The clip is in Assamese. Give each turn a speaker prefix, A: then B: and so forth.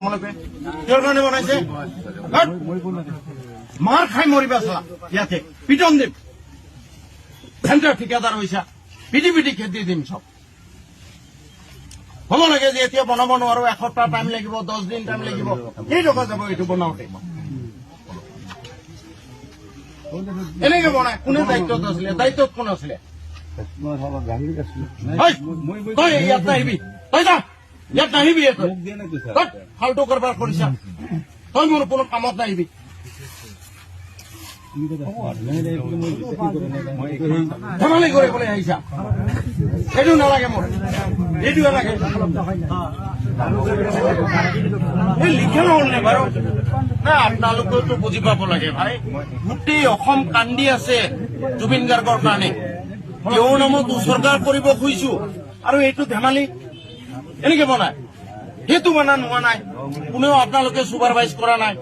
A: কিহৰ কাৰণে বনাইছে মাৰ খাই মৰিবা চলা ইয়াতে পিটন দিম চেণ্টাৰ ঠিকাদাৰ হৈছা পিটি পিটি খেদি দিম চব হ'ব লাগে যে এতিয়া বনাব নোৱাৰো এসপ্তাহ টাইম লাগিব 10 দিন টাইম লাগিব কেই টকা যাব এইটো বনাওঁতে এনেকে বনাই কোনে দায়িত্বত আছিলে দায়িত্বত কোন আছিলে তই ইয়াত নাহিবি তই যা ইয়াত নাহিবি ফাল্টু কাৰবাৰ কৰিছা তই মোৰ কোনো কামত নাহিবি ধেমালি কৰিবলৈ আহিছা সেইটো নালাগে মোৰ এইটোৱে লাগে লিখা নহল নে বাৰু না আপোনালোকেওতো বুজি পাব লাগে ভাই গোটেই অসম কান্দি আছে জুবিন গাৰ্গৰ কাৰণে তেওঁৰ নামত উৎসৰ্গা কৰিব খুজিছো আৰু এইটো ধেমালি এনেকে বনায় সেইটো বনা নোহোৱা নাই কোনেও আপোনালোকে চুপাৰভাইজ কৰা নাই